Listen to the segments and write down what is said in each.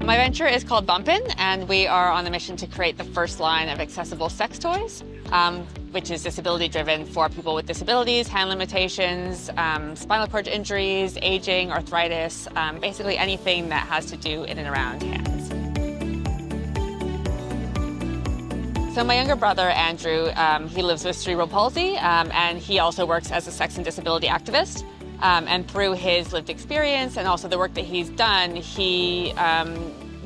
My venture is called Bumpn, and we are on a mission to create the first line of accessible sex toys, which is disability-driven for people with disabilities, hand limitations, spinal cord injuries, aging, arthritis, basically anything that has to do in and around hands. So my younger brother, Andrew, he lives with cerebral palsy, and he also works as a sex and disability activist. And through his lived experience and also the work that he's done, he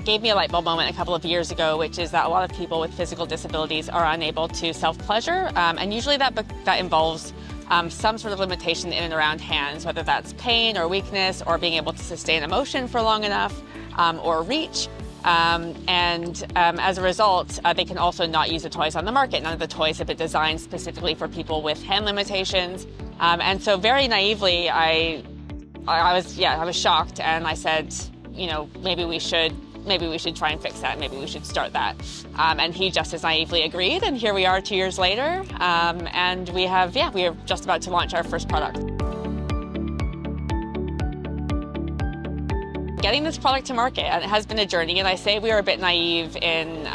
gave me a light bulb moment a couple of years ago, which is that a lot of people with physical disabilities are unable to self-pleasure, and usually that involves some sort of limitation in and around hands, whether that's pain or weakness or being able to sustain emotion for long enough or reach. As a result, they can also not use the toys on the market. None of the toys have been designed specifically for people with hand limitations. And so very naively, I was shocked, and I said, you know, maybe we should try and fix that. Maybe we should start that. And he just as naively agreed, and here we are 2 years later, and we are just about to launch our first product. Getting this product to market, and it has been a journey, and I say we were a bit naive in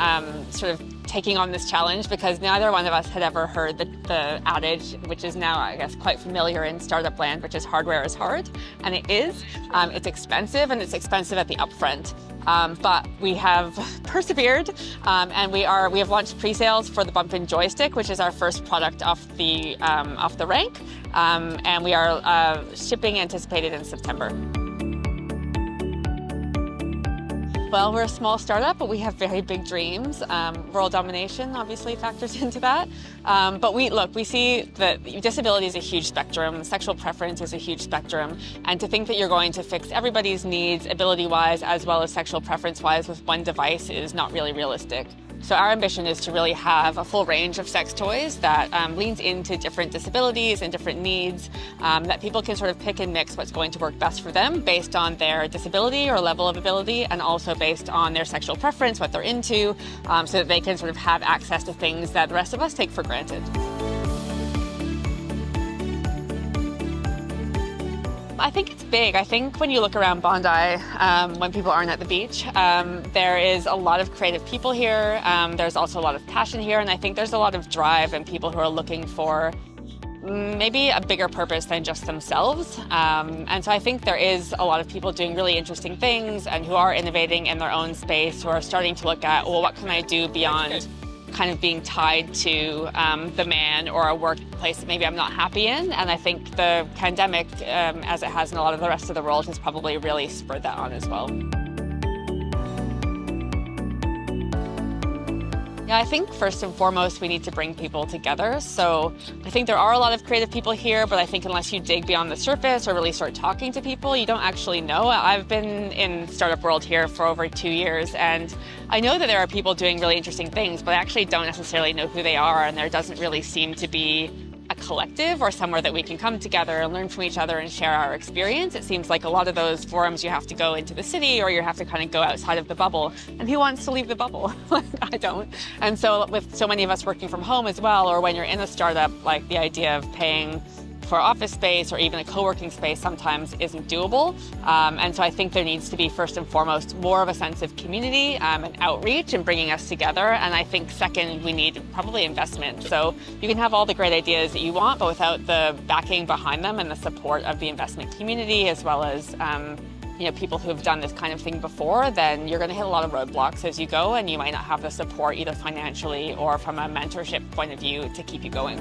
sort of taking on this challenge because neither one of us had ever heard the adage, which is now, I guess, quite familiar in startup land, which is hardware is hard, and it is. It's expensive, and it's expensive at the upfront. But we have persevered, and we have launched pre-sales for the Bumpn joystick, which is our first product off the rank, and we are shipping anticipated in September. Well, we're a small startup, but we have very big dreams. World domination obviously factors into that. But we see that disability is a huge spectrum, sexual preference is a huge spectrum, and to think that you're going to fix everybody's needs ability-wise as well as sexual preference-wise with one device is not really realistic. So our ambition is to really have a full range of sex toys that leans into different disabilities and different needs, that people can sort of pick and mix what's going to work best for them based on their disability or level of ability, and also based on their sexual preference, what they're into, so that they can sort of have access to things that the rest of us take for granted. I think it's big. I think when you look around Bondi, when people aren't at the beach, there is a lot of creative people here. There's also a lot of passion here, and I think there's a lot of drive and people who are looking for maybe a bigger purpose than just themselves. And so I think there is a lot of people doing really interesting things and who are innovating in their own space, who are starting to look at, well, what can I do beyond kind of being tied to the man or a workplace that maybe I'm not happy in. And I think the pandemic, as it has in a lot of the rest of the world, has probably really spurred that on as well. Yeah, I think first and foremost, we need to bring people together. So I think there are a lot of creative people here, but I think unless you dig beyond the surface or really start talking to people, you don't actually know. I've been in startup world here for over 2 years, and I know that there are people doing really interesting things, but I actually don't necessarily know who they are, and there doesn't really seem to be a collective or somewhere that we can come together and learn from each other and share our experience. It seems like a lot of those forums you have to go into the city or you have to kind of go outside of the bubble. And who wants to leave the bubble? I don't. And so with so many of us working from home as well, or when you're in a startup, like the idea of paying for office space or even a co-working space sometimes isn't doable. And so I think there needs to be first and foremost more of a sense of community and outreach and bringing us together. And I think second, we need probably investment. So you can have all the great ideas that you want, but without the backing behind them and the support of the investment community, as well as people who have done this kind of thing before, then you're going to hit a lot of roadblocks as you go, and you might not have the support either financially or from a mentorship point of view to keep you going.